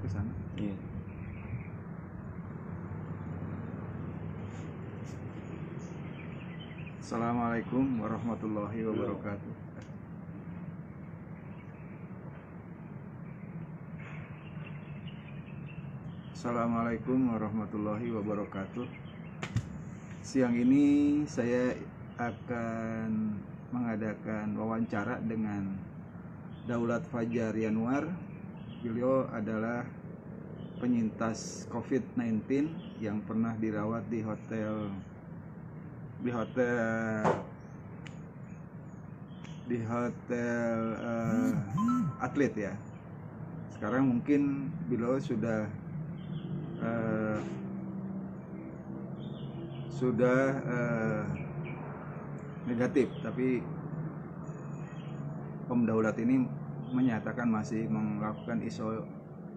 ke sana. Iya. Assalamualaikum warahmatullahi wabarakatuh. Assalamualaikum warahmatullahi wabarakatuh. Siang ini saya akan mengadakan wawancara dengan Daulat Fajar Yanuar. Beliau adalah penyintas COVID-19 yang pernah dirawat di hotel atlet ya. Sekarang mungkin beliau sudah negatif, tapi Daulat ini menyatakan masih melakukan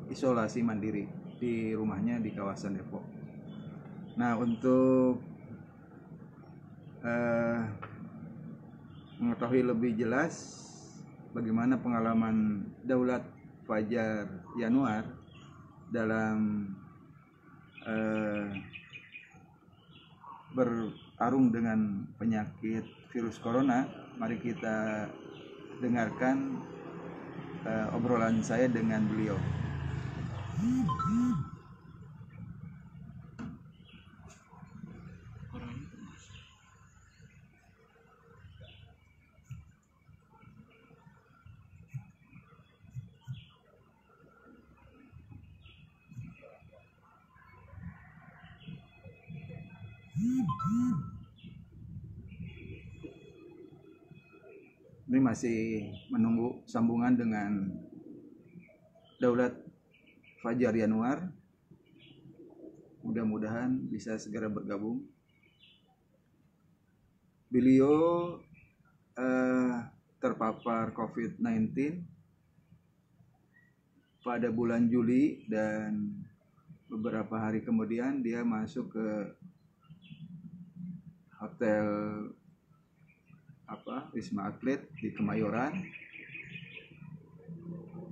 isolasi mandiri di rumahnya di kawasan Depok. Nah, untuk mengetahui lebih jelas bagaimana pengalaman Daulat Fajar Yanuar dalam bertarung dengan penyakit virus corona, mari kita dengarkan obrolan saya dengan beliau. Ini masih menunggu sambungan dengan Daulat Fajar Yanuar. Mudah-mudahan bisa segera bergabung. Beliau terpapar COVID-19 pada bulan Juli dan beberapa hari kemudian dia masuk ke hotel Wisma Atlet di Kemayoran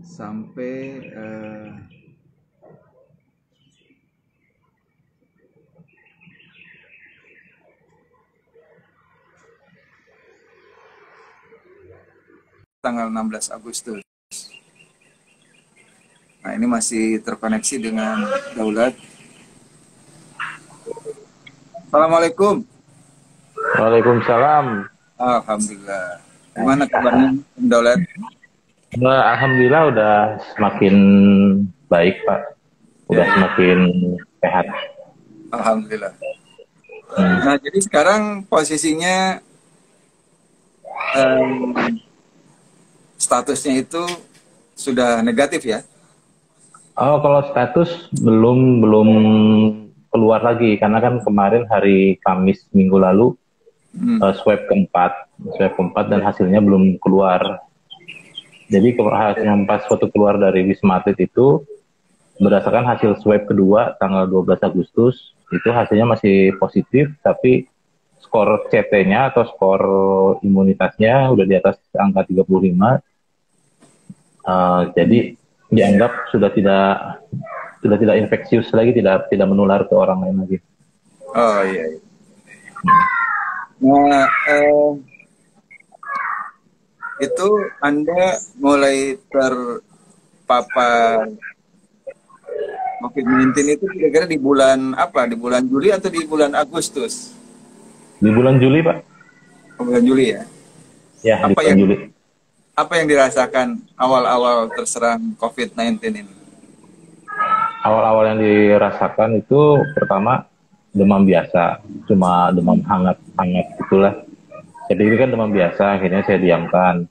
sampai tanggal 16 Agustus. Nah, ini masih terkoneksi dengan Daulat. Assalamualaikum. Waalaikumsalam. Alhamdulillah. Gimana kabarnya, Daulat? Alhamdulillah udah semakin baik, Pak. Udah semakin sehat. Alhamdulillah. Nah, jadi sekarang posisinya statusnya itu sudah negatif ya? Oh, kalau status belum keluar lagi karena kan kemarin hari Kamis minggu lalu swab keempat dan hasilnya belum keluar. Jadi pas waktu keluar dari Wisma Atlet itu berdasarkan hasil swab kedua tanggal 12 Agustus itu hasilnya masih positif, tapi skor CT-nya atau skor imunitasnya udah di atas angka 35. Jadi dianggap sudah tidak infeksius lagi, tidak menular ke orang lain lagi. Oh iya. Nah, itu Anda mulai terpapar COVID-19 itu kira-kira di bulan apa? Di bulan Juli atau di bulan Agustus? Di bulan Juli, Pak. Oh, bulan Juli ya? Ya, di bulan Juli. Apa yang dirasakan awal-awal terserang COVID-19 ini? Awal-awal yang dirasakan itu pertama demam biasa, cuma demam hangat itulah. Jadi ini kan demam biasa, akhirnya saya diamkan.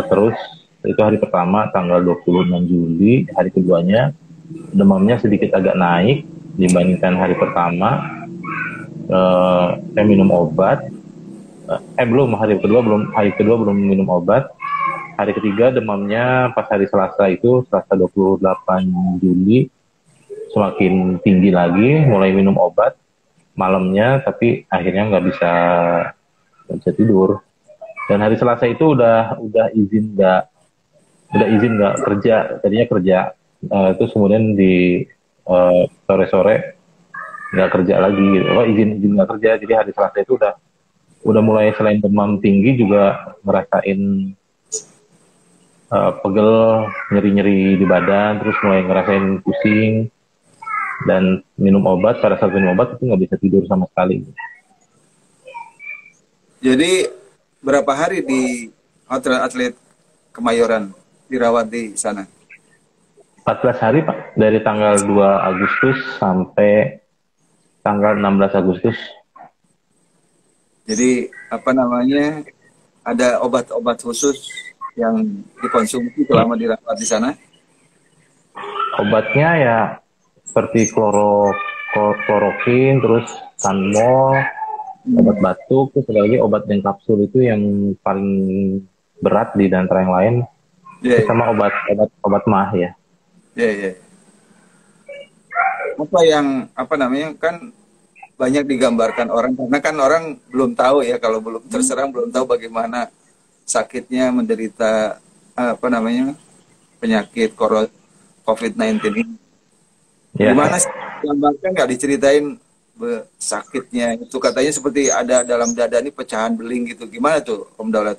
Terus itu hari pertama tanggal 26 Juli, hari keduanya demamnya sedikit agak naik dibandingkan hari pertama. Saya minum obat. Hari kedua belum minum obat. Hari ketiga demamnya pas hari Selasa 28 Juli semakin tinggi lagi, mulai minum obat malamnya, tapi akhirnya nggak bisa tidur. Dan hari Selasa itu udah izin nggak kerja, tadinya kerja Terus kemudian di sore-sore nggak kerja lagi gitu. Izin nggak kerja, jadi hari Selasa itu udah mulai, selain demam tinggi juga ngerasain pegel, nyeri-nyeri di badan, terus mulai ngerasain pusing, dan minum obat. Pada saat minum obat itu nggak bisa tidur sama sekali. Jadi berapa hari di Hotel Atlet Kemayoran dirawat di sana? 14 hari Pak, dari tanggal 2 Agustus sampai tanggal 16 Agustus. Jadi apa namanya, ada obat-obat khusus yang dikonsumsi selama dirawat di sana? Obatnya ya seperti kloroquine, terus Sanmol, obat batuk, terus ada lagi obat yang kapsul itu yang paling berat di antara yang lain, sama obat mah ya. Apa namanya, kan banyak digambarkan orang, karena kan orang belum tahu ya, kalau belum terserang belum tahu bagaimana sakitnya menderita apa namanya, penyakit COVID-19 ini. Gimana sih digambarkan, nggak diceritain sakitnya itu? Katanya seperti ada dalam dada ini pecahan beling gitu. Gimana tuh Om Daulat?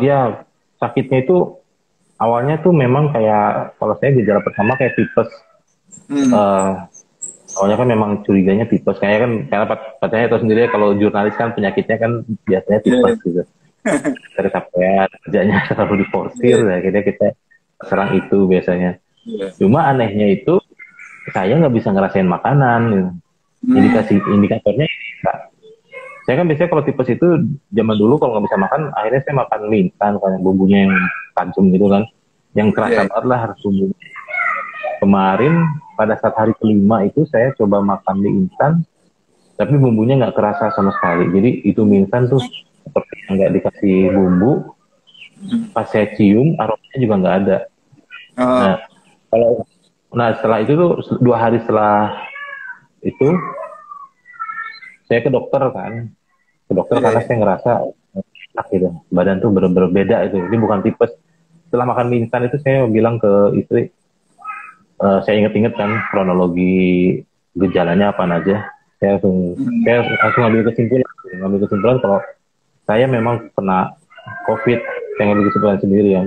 Ya, sakitnya itu awalnya tuh memang kayak, kalau saya gejala pertama kayak tipes. Awalnya kan memang curiganya tipes, kayaknya kan, karena pacarnya tahu sendiri kalau jurnalis kan penyakitnya kan biasanya tipes gitu. Dari capek kerjanya terlalu diforsir, akhirnya kita serang itu biasanya. Cuma anehnya itu saya nggak bisa ngerasain makanan gitu. Indikatornya enggak. Saya kan biasanya kalau tipes itu zaman dulu kalau nggak bisa makan, akhirnya saya makan mie instan kan, bumbunya yang tajam gitu kan, yang kerasa banget lah harus bumbunya. Kemarin pada saat hari kelima itu saya coba makan mie instan, tapi bumbunya nggak kerasa sama sekali. Jadi itu mie instan tuh seperti nggak dikasih bumbu. Pas saya cium aromanya juga nggak ada. Setelah itu tuh 2 hari setelah itu saya ke dokter karena saya ngerasa enak gitu, badan tuh bener-bener beda itu. Ini bukan tipes. Setelah makan mie instan itu saya bilang ke istri, saya inget-inget kan kronologi gejalanya apa aja. Saya langsung ngambil kesimpulan kalau saya memang kena COVID. Saya ngambil kesimpulan sendiri ya,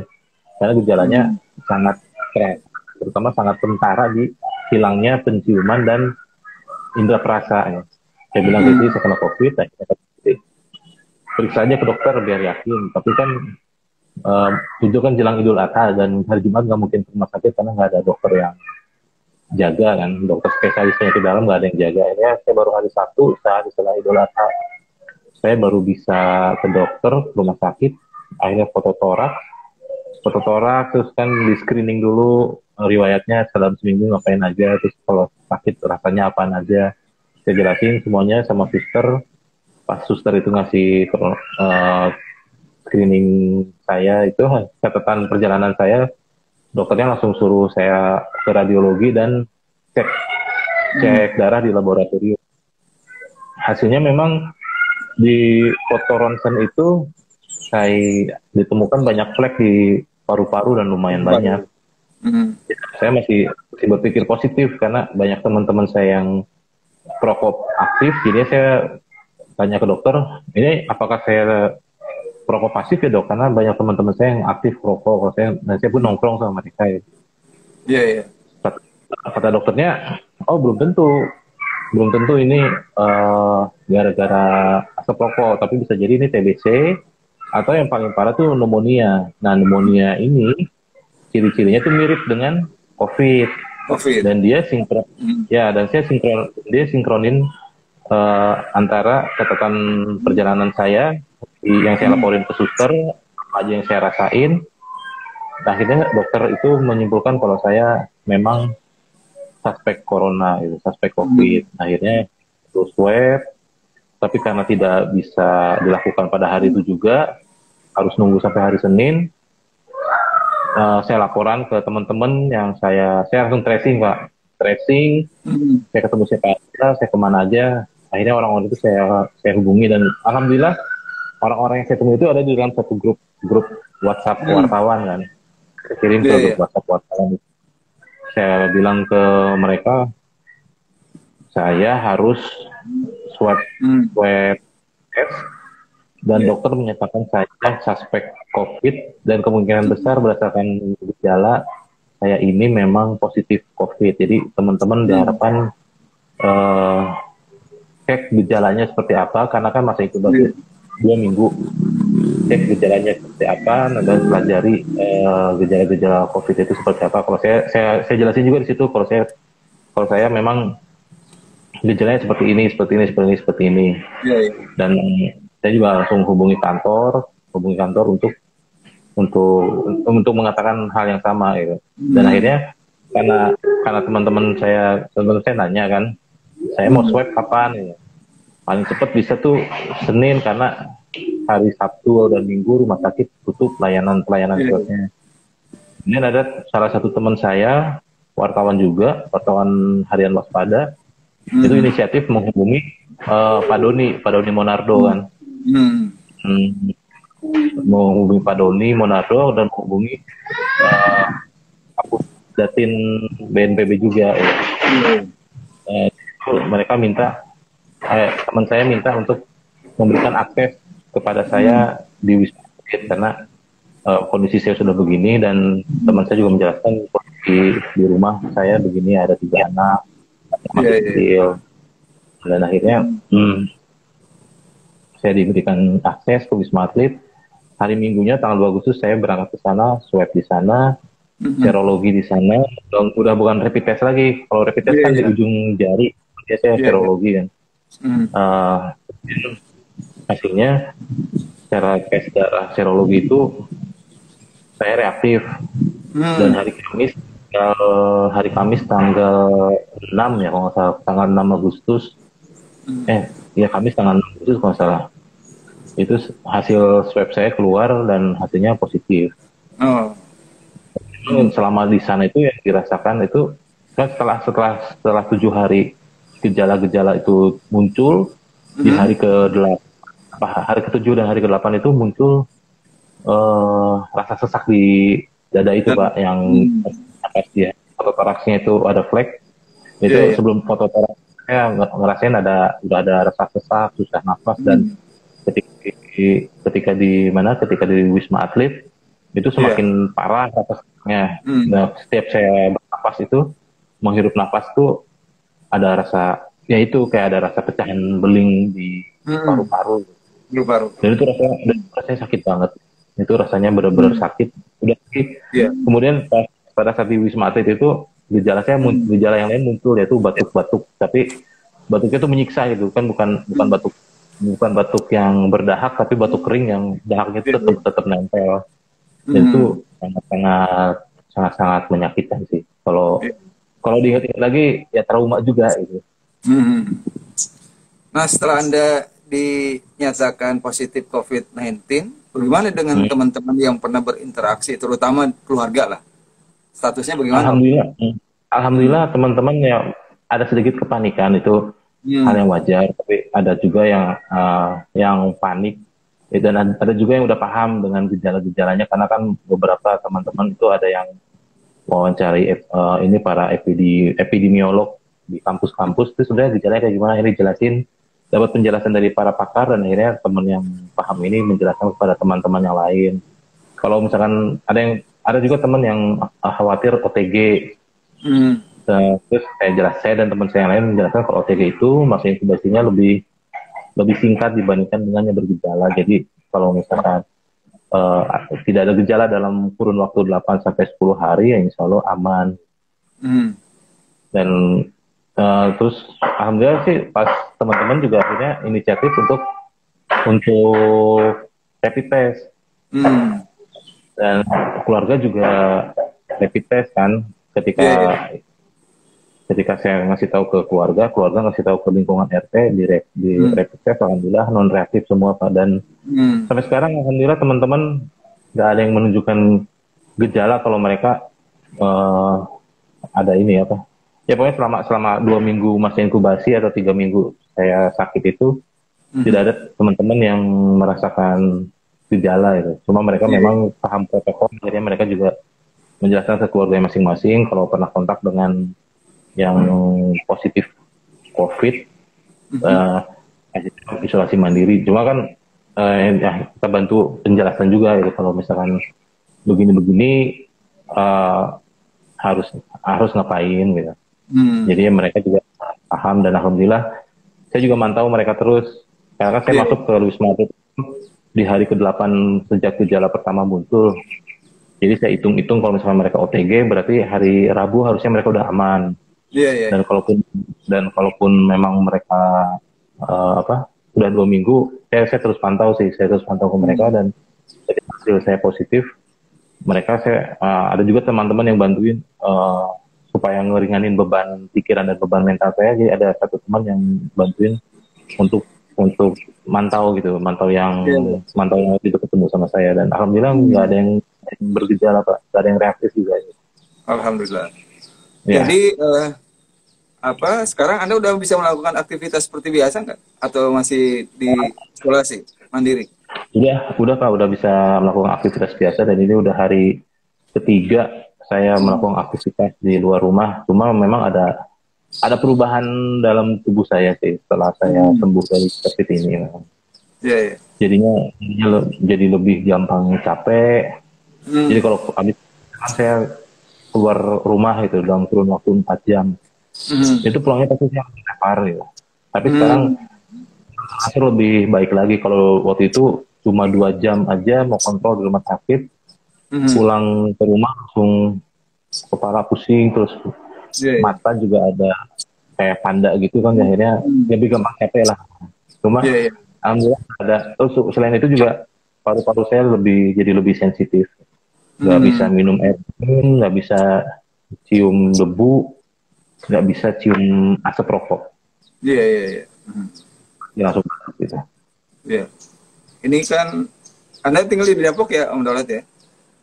karena gejalanya sangat stres, terutama sangat kentara di hilangnya penciuman dan indera perasa ya. Saya bilang ke istri saya kena COVID, periksa aja ke dokter biar yakin. Tapi kan itu kan jelang Idul Adha dan hari Jumat nggak mungkin ke rumah sakit karena nggak ada dokter yang jaga kan, dokter spesialisnya di dalam nggak ada yang jaga. Ini saya baru hari Sabtu, sehari setelah Idul Adha, saya baru bisa ke dokter rumah sakit. Akhirnya foto toraks, terus kan di screening dulu riwayatnya dalam seminggu ngapain aja, terus kalau sakit rasanya apaan aja. Saya jelasin semuanya sama suster. Pas suster itu ngasih screening saya itu, catatan perjalanan saya, dokternya langsung suruh saya ke radiologi dan cek darah di laboratorium. Hasilnya memang di foto ronsen itu saya ditemukan banyak flek di paru-paru dan lumayan banyak. Saya masih berpikir positif karena banyak teman-teman saya yang perokok aktif, jadi saya tanya ke dokter, ini apakah saya perokok pasif ya dok? Karena banyak teman-teman saya yang aktif perokok, saya pun nongkrong sama mereka ya. Kata dokternya, belum tentu ini gara-gara asap rokok, tapi bisa jadi ini TBC atau yang paling parah tuh pneumonia. Nah, pneumonia ini ciri-cirinya tuh mirip dengan COVID. Dan dia sinkronin antara catatan perjalanan saya yang saya laporin ke suster, apa aja yang saya rasain. Nah, akhirnya dokter itu menyimpulkan kalau saya memang suspek corona, suspek COVID. Akhirnya itu swab, tapi karena tidak bisa dilakukan pada hari itu juga, harus nunggu sampai hari Senin. Saya laporan ke teman-teman yang saya langsung tracing Pak. Saya ketemu siapa aja, saya kemana aja. Akhirnya orang-orang itu saya hubungi, dan alhamdulillah orang-orang yang saya temui itu ada di dalam satu grup WhatsApp wartawan kan. Saya kirim ke grup WhatsApp wartawan itu. saya bilang ke mereka, saya harus swab test, dan dokter menyatakan saya suspek COVID, dan kemungkinan besar berdasarkan gejala saya ini memang positif COVID. Jadi teman-teman diharapkan cek gejalanya seperti apa, karena kan masa inkubasi 2 minggu. Cek gejalanya seperti apa, dan pelajari gejala-gejala COVID itu seperti apa. Kalau saya jelasin juga di situ, kalau saya memang gejalanya seperti ini. Dan saya juga langsung hubungi kantor untuk mengatakan hal yang sama gitu. Dan akhirnya karena teman-teman saya nanya kan, saya mau swab kapan gitu. Paling cepat bisa tuh Senin, karena hari Sabtu dan Minggu rumah sakit tutup pelayanan swabnya. Kemudian ada salah satu teman saya, wartawan harian Waspada, itu inisiatif menghubungi Pak Doni Monardo kan. Menghubungi Pak Doni Monardo dan menghubungi Datin BNPB juga. Mereka teman saya minta untuk memberikan akses kepada saya di Wisma Atlet, karena kondisi saya sudah begini, dan teman saya juga menjelaskan kondisi di rumah saya begini, ada 3 anak masih kecil. Dan akhirnya saya diberikan akses ke Wisma Atlet. Hari Minggunya tanggal 2 Agustus saya berangkat ke sana, swab di sana, serologi di sana. Dan udah bukan rapid test lagi. Kalau rapid test kan di ujung jari, saya serologi kan. Hasilnya secara tes darah serologi itu saya reaktif. Dan hari Kamis tanggal 6 ya kalau nggak salah, tanggal 6 Agustus. Kamis tanggal 6 Agustus kalau nggak salah. Itu hasil swab saya keluar dan hasilnya positif. Selama di sana itu yang dirasakan itu kan setelah 7 hari gejala-gejala itu muncul, di hari ke-7 dan hari ke-8 itu muncul rasa sesak di dada itu Pak, yang fototoraksnya itu ada flek. Itu sebelum fototoraks saya ngerasain udah ada rasa sesak, susah nafas, dan ketika di Wisma Atlet itu semakin parah rasa sakitnya. Nah, setiap saya bernafas itu, menghirup nafas tuh ada rasa, ya itu kayak ada rasa pecahan beling di paru-paru. Dan itu rasanya sakit banget. Itu rasanya benar-benar sakit. Udah kemudian pada saat di Wisma Atlet itu gejala yang lain muncul, yaitu batuk-batuk. Tapi batuknya itu menyiksa gitu kan, bukan batuk yang berdahak, tapi batuk kering yang dahaknya itu tetap nempel. Dan itu sangat menyakitkan sih. Kalau diingat lagi ya trauma juga gitu. Nah, setelah Anda dinyatakan positif COVID-19, bagaimana dengan teman-teman yang pernah berinteraksi, terutama keluarga lah? Statusnya bagaimana? Alhamdulillah teman-teman yang ada sedikit kepanikan itu hal yang wajar, tapi ada juga yang panik, dan ada juga yang udah paham dengan gejala-gejalanya, karena kan beberapa teman-teman itu ada yang wawancari ini para epidemiolog di kampus-kampus itu sebenarnya gejalanya kayak gimana, ini jelasin, dapat penjelasan dari para pakar, dan akhirnya teman yang paham ini menjelaskan kepada teman-teman yang lain. Kalau misalkan ada juga teman yang khawatir OTG, terus saya dan teman saya yang lain menjelaskan kalau OTG itu masa inkubasinya lebih singkat dibandingkan dengan yang bergejala. Jadi kalau misalkan tidak ada gejala dalam kurun waktu 8-10 hari, ya insya Allah aman. Dan terus alhamdulillah sih pas teman-teman juga akhirnya inisiatif untuk rapid test. Dan keluarga juga rapid test kan, ketika saya ngasih tahu ke keluarga ngasih tahu ke lingkungan RT di rapid test, alhamdulillah non reaktif semua Pak. Dan sampai sekarang alhamdulillah teman-teman nggak ada yang menunjukkan gejala kalau mereka ada ini apa. Ya pokoknya selama 2 minggu masa inkubasi atau 3 minggu saya sakit itu tidak ada teman-teman yang merasakan gejala itu. Cuma mereka memang paham protokol, akhirnya mereka juga menjelaskan ke keluarga masing-masing kalau pernah kontak dengan yang positif COVID, isolasi mandiri. Cuma kan ya kita bantu penjelasan juga gitu kalau misalkan begini-begini harus ngapain gitu. Jadi mereka juga paham dan alhamdulillah saya juga mantau mereka terus. Karena saya masuk ke Wisma Atlet di hari ke-8 sejak gejala pertama muncul. Jadi saya hitung-hitung kalau misalkan mereka OTG berarti hari Rabu harusnya mereka udah aman. Dan kalaupun memang mereka udah 2 minggu, saya terus pantau sih, saya terus pantau ke mereka dan dari hasil saya positif. Mereka ada juga teman-teman yang bantuin supaya ngeringanin beban pikiran dan beban mental saya. Jadi ada satu teman yang bantuin untuk mantau yang itu ketemu sama saya dan alhamdulillah nggak ada yang bergejala Pak, nggak ada yang reaktif juga. Alhamdulillah. Ya. Jadi sekarang Anda udah bisa melakukan aktivitas seperti biasa nggak? Atau masih di isolasi mandiri? Udah Pak, udah bisa melakukan aktivitas biasa dan ini udah hari ketiga saya melakukan aktivitas di luar rumah. Cuma memang ada perubahan dalam tubuh saya sih setelah saya sembuh dari COVID ini. Jadinya jadi lebih gampang capek. Jadi kalau habis saya keluar rumah itu dalam kurun waktu 4 jam, itu pulangnya pasti saya lapar gitu. Tapi sekarang hasil lebih baik lagi. Kalau waktu itu cuma 2 jam aja mau kontrol di rumah sakit, pulang ke rumah langsung kepala pusing terus mata juga ada kayak panda gitu kan, akhirnya lebih gampang capek lah. Cuma alhamdulillah ada. Terus selain itu juga paru-paru saya jadi lebih sensitif, nggak bisa minum air, nggak bisa cium debu, nggak bisa cium asap rokok. Langsung gitu. Ini kan Anda tinggal di Depok ya, Om Daulat ya?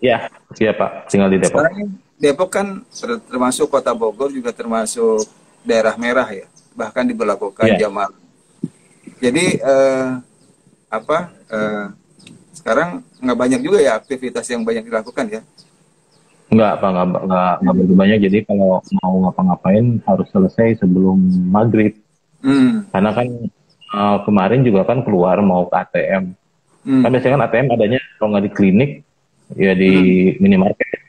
Iya Pak, tinggal di Depok. Sekarang Depok kan termasuk Kota Bogor juga termasuk daerah merah ya, bahkan diberlakukan jam malam. Jadi sekarang nggak banyak juga ya aktivitas yang banyak dilakukan ya? Nggak begitu banyak. Jadi kalau mau ngapa-ngapain harus selesai sebelum maghrib. Karena kan kemarin juga kan keluar mau ke ATM. Kan biasanya kan ATM adanya kalau nggak di klinik ya di minimarket.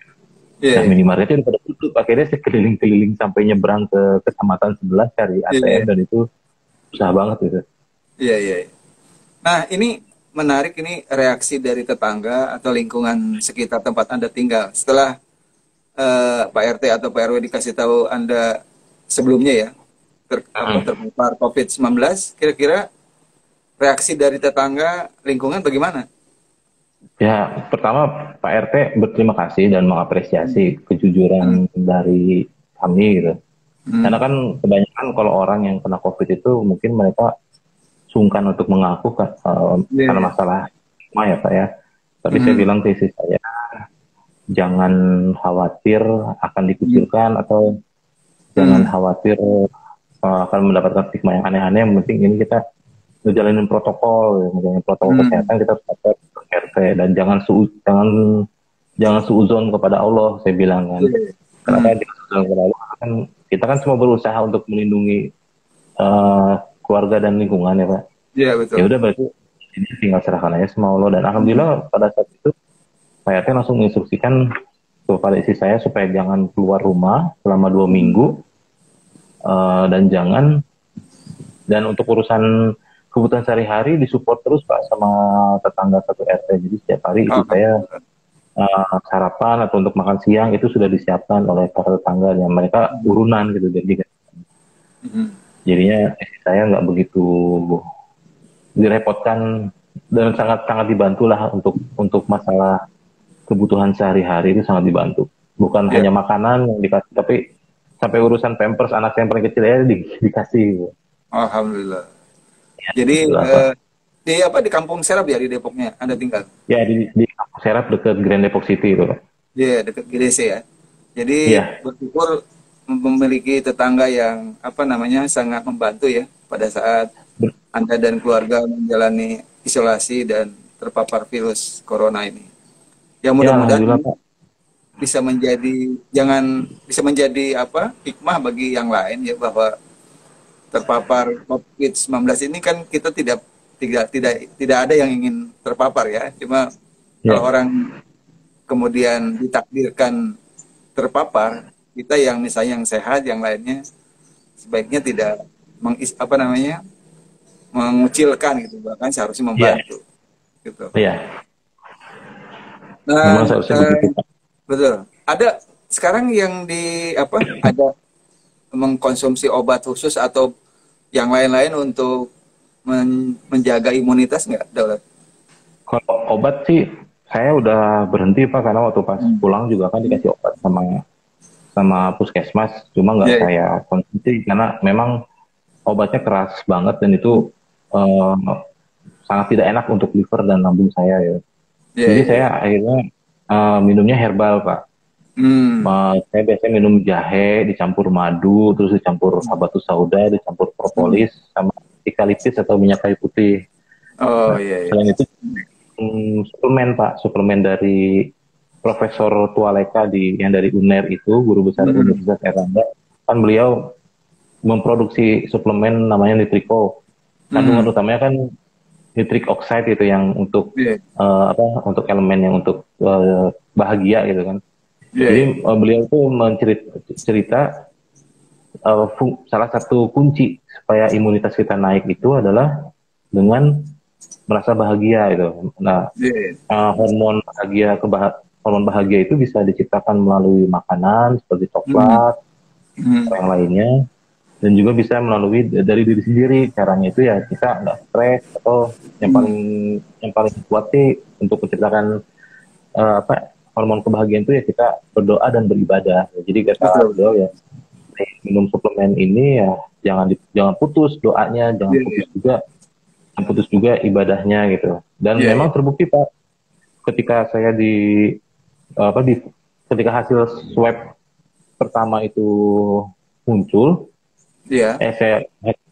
Minimarketnya udah pada tutup. Akhirnya saya keliling-keliling sampai nyebrang ke kecamatan sebelah cari ATM dan itu susah banget gitu. Nah ini menarik, ini reaksi dari tetangga atau lingkungan sekitar tempat Anda tinggal setelah Pak RT atau Pak RW dikasih tahu Anda sebelumnya ya terpapar COVID-19, kira-kira reaksi dari tetangga lingkungan bagaimana? Ya, pertama Pak RT berterima kasih dan mengapresiasi kejujuran dari kami gitu. Karena kan kebanyakan kalau orang yang kena COVID itu mungkin mereka sungkan untuk mengaku karena masalah ya Pak ya. Tapi saya bilang ke istri saya, jangan khawatir akan dikucilkan atau jangan khawatir akan mendapatkan stigma yang aneh-aneh. Yang penting ini kita ngejalanin protokol kesehatan, kita tetap RT dan jangan suuzon kepada Allah, saya bilang kan. Karena kepada Allah kan kita kan semua berusaha untuk melindungi keluarga dan lingkungan ya Pak. Iya betul. Ya udah berarti ini tinggal serahkan aja sama Allah dan alhamdulillah pada saat itu Pak RT langsung menginstruksikan kepada istri saya supaya jangan keluar rumah selama 2 minggu dan untuk urusan kebutuhan sehari-hari disupport terus Pak sama tetangga satu RT. Jadi setiap hari itu saya sarapan atau untuk makan siang itu sudah disiapkan oleh para tetangga yang mereka urunan gitu. Jadi jadinya istri saya nggak begitu direpotkan dan sangat dibantulah untuk masalah kebutuhan sehari-hari itu sangat dibantu. Bukan hanya makanan yang dikasih, tapi sampai urusan pampers anak saya yang paling kecil ya dikasih. Alhamdulillah. Jadi di Kampung Serap ya di Depoknya Anda tinggal? Ya di Kampung Serap dekat Grand Depok City itu Pak. Iya dekat GDC ya. Jadi bersyukur memiliki tetangga yang sangat membantu ya pada saat Anda dan keluarga menjalani isolasi dan terpapar virus corona ini. Ya mudah-mudahan bisa menjadi bisa menjadi apa hikmah bagi yang lain ya, bahwa terpapar COVID-19 ini kan kita tidak ada yang ingin terpapar ya. Cuma kalau Ya, orang kemudian ditakdirkan terpapar, kita yang misalnya yang sehat, yang lainnya sebaiknya tidak apa namanya mengucilkan gitu, bahkan seharusnya iya, membantu gitu. iya. Memang Dan seharusnya begitu, Pak. betul. Ada sekarang yang ada mengkonsumsi obat khusus atau yang lain-lain untuk menjaga imunitas nggak, Daulat? Kalau obat sih saya udah berhenti Pak, karena waktu pas pulang juga kan dikasih obat sama sama puskesmas, cuma nggak Iya, saya konsumsi karena memang obatnya keras banget dan itu eh, sangat tidak enak untuk liver dan lambung saya ya. iya, Jadi iya, saya iya. akhirnya minumnya herbal Pak. Hmm, Saya biasanya minum jahe dicampur madu, terus dicampur habatus sauda, dicampur hmm. propolis sama eukaliptus atau minyak kayu putih. Oh Nah, iya, iya. selain itu suplemen Pak, suplemen dari Profesor Tualeka yang dari UNER itu, guru besar Hmm, Universitas Erlangga, kan beliau memproduksi suplemen namanya Nitrico. Kandungan hmm. utamanya kan nitric oxide itu yang untuk Iya, untuk elemen yang untuk bahagia gitu kan. iya, Jadi iya. beliau itu mencerita salah satu kunci supaya imunitas kita naik itu adalah dengan merasa bahagia itu. Nah, Iya, iya. hormon bahagia itu bisa diciptakan melalui makanan seperti Hmm, coklat atau hmm, yang lainnya, dan juga bisa melalui dari diri sendiri. Caranya itu ya kita nggak stres, atau yang paling hmm. yang paling kuat sih untuk menciptakan hormon kebahagiaan itu ya kita berdoa dan beribadah. Jadi kata Betul, beliau betul. ya, minum suplemen ini ya jangan putus doanya, Iya, iya, jangan putus juga ibadahnya gitu. Dan iya, iya. memang terbukti Pak, ketika saya apa di ketika hasil swab pertama itu muncul, Iya. saya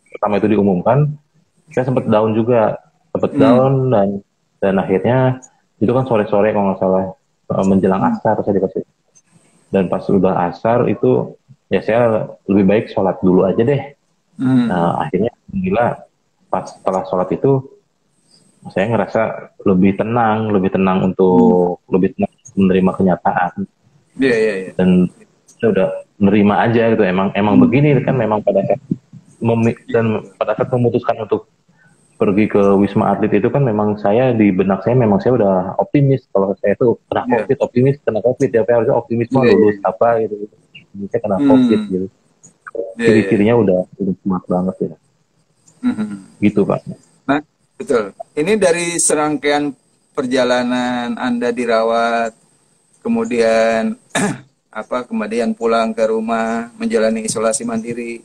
pertama itu diumumkan, saya sempat Hmm, down dan akhirnya itu kan sore-sore kalau nggak salah, menjelang hmm, asar saya dikasih. Dan pas udah asar itu ya saya lebih baik sholat dulu aja deh. hmm, Nah akhirnya gila, pas setelah sholat itu saya ngerasa lebih tenang hmm. lebih tenang menerima kenyataan, Iya, iya, iya. dan saya udah menerima aja gitu. Emang emang Hmm. begini kan, memang dan pada saat memutuskan untuk pergi ke Wisma Atlet itu kan memang saya di benak saya, memang saya udah optimis kalau saya tuh Iya, kena covid ya, saya harusnya optimisme iya, iya. lulus apa gitu, gitu. Ini saya kena covid Hmm. gitu, Iya, iya, iya. ciri-cirinya udah smart banget ya, Hmm. gitu Pak. Nah, betul. Ini dari serangkaian perjalanan Anda dirawat, kemudian kemudian pulang ke rumah, menjalani isolasi mandiri,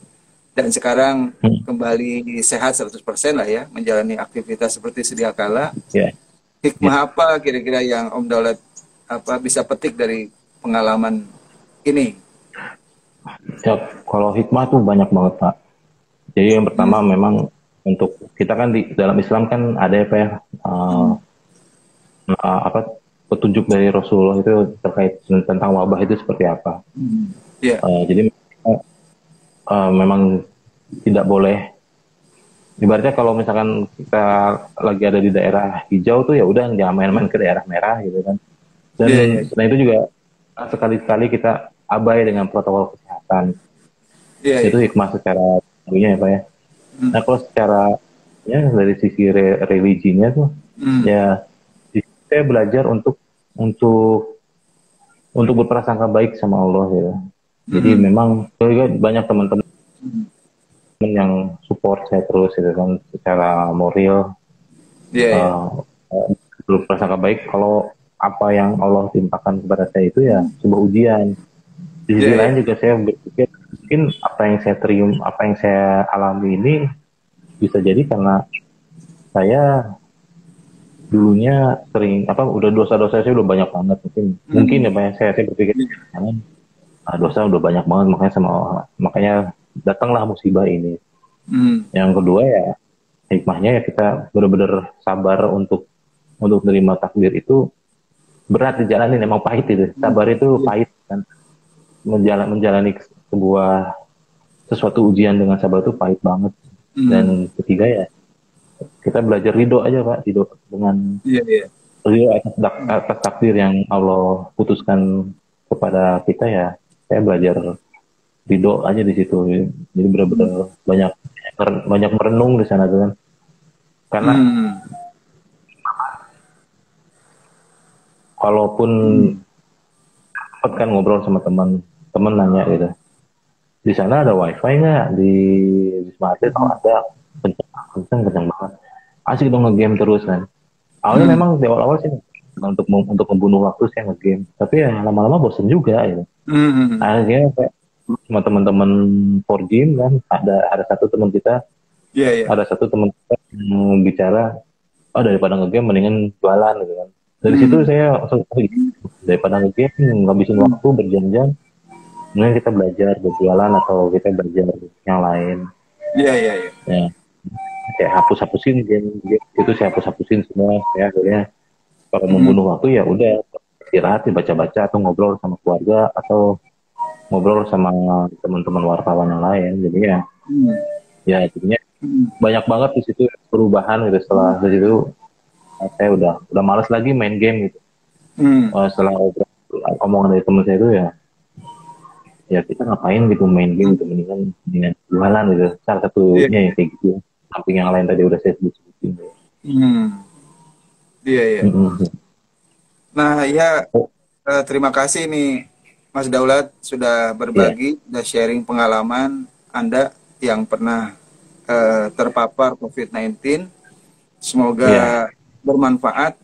dan sekarang Hmm, kembali sehat 100% lah ya, menjalani aktivitas seperti sedia kala. ya, ya. Hikmah apa kira-kira yang Om Daulat bisa petik dari pengalaman ini? Ya, kalau hikmah tuh banyak banget Pak. Jadi yang Hmm. pertama memang untuk kita kan di dalam Islam kan ada apa ya, Hmm. apa petunjuk dari Rasulullah itu terkait tentang wabah itu seperti apa. Hmm. Ya. Jadi memang tidak boleh, ibaratnya kalau misalkan kita lagi ada di daerah hijau tuh ya udah jangan main-main ke daerah merah gitu kan. Dan Iya, iya, selain itu juga sekali-sekali kita abai dengan protokol kesehatan. iya, iya. Itu hikmah secara tentunya ya Pak ya. Hmm. Nah kalau secara ya dari sisi religinya tuh Hmm. ya, saya belajar untuk berprasangka baik sama Allah ya. Jadi Hmm. memang juga banyak teman-teman Hmm. yang support saya terus gitu kan, secara moral, Iya, iya. uh, berprasangka baik kalau apa yang Allah timpakan kepada saya itu ya Hmm. sebuah ujian. Di Iya, sisi iya. lain juga saya berpikir mungkin apa yang saya alami ini bisa jadi karena saya dulunya sering udah dosa-dosa saya udah banyak banget, mungkin Hmm. ya Pak ya, saya berpikir jangan, dosa udah banyak banget makanya datanglah musibah ini. Hmm. Yang kedua ya hikmahnya ya kita benar-benar sabar untuk menerima takdir itu berat dijalanin, emang pahit itu. Sabar itu pahit kan. Menjalani sebuah sesuatu ujian dengan sabar itu pahit banget. Dan ketiga ya kita belajar ridho aja Pak, ridho dengan ridho atas takdir yang Allah putuskan kepada kita ya. Saya belajar ridho aja di situ. Jadi benar-benar banyak merenung di sana kan. Karena kalaupun kan ngobrol sama teman nanya gitu, di sana ada wifi nggak di Wisma Atlet? Oh ada, kenceng banget, asik dong ngegame terus kan. Awalnya memang di awal sih untuk membunuh waktu saya ngegame, tapi ya lama-lama bosen juga gitu. Akhirnya kayak sama teman-teman for gym kan, ada satu teman kita, ada satu teman kita yang bicara, oh daripada ngegame mendingan jualan gitu kan. Dari situ saya langsung, daripada ngegame ngabisin waktu berjam-jam, mending kita belajar berjualan atau kita belajar yang lain. Iya. Ya, kayak hapusin game itu, saya hapusin semua. Ya akhirnya kalau membunuh waktu ya udah istirahat, baca-baca atau ngobrol sama keluarga atau ngobrol sama teman-teman wartawan yang lain. Jadi ya jadinya banyak banget di situ perubahan gitu. Setelah dari situ saya udah malas lagi main game gitu. Setelah omongan dari teman saya itu ya kita ngapain gitu main game gitu, mendingan jualan gitu. Salah satunya ya kayak gitu. Samping yang lain tadi udah saya sebutin. Iya. Nah ya terima kasih nih Mas Daulat sudah berbagi, sudah sharing pengalaman Anda yang pernah terpapar COVID-19. Semoga bermanfaat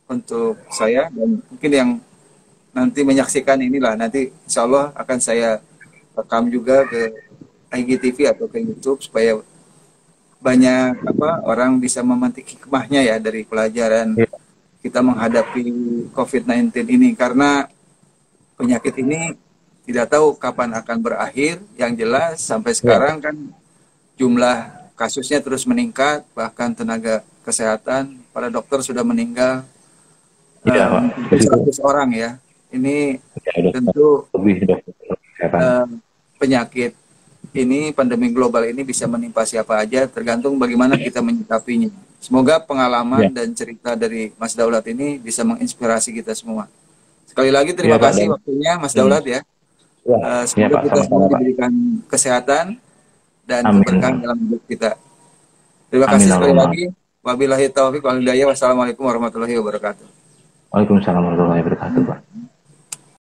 untuk saya dan mungkin yang nanti menyaksikan inilah, nanti insya Allah akan saya rekam juga ke IGTV atau ke YouTube supaya banyak orang bisa memetik hikmahnya ya dari pelajaran kita menghadapi COVID-19 ini, karena penyakit ini tidak tahu kapan akan berakhir. Yang jelas sampai sekarang kan jumlah kasusnya terus meningkat, bahkan tenaga kesehatan, para dokter sudah meninggal 100 orang ya. Ini tentu penyakit ini, pandemi global ini bisa menimpa siapa aja, tergantung bagaimana kita menyikapinya. Semoga pengalaman dan cerita dari Mas Daulat ini bisa menginspirasi kita semua. Sekali lagi terima kasih waktunya Mas Daulat ya. Semoga kita semua diberikan kesehatan dan keberkahan dalam hidup kita. Terima kasih sekali lagi. Wabillahi taufiq wal hidayah. Wassalamualaikum warahmatullahi wabarakatuh. Waalaikumsalam warahmatullahi wabarakatuh, Pak.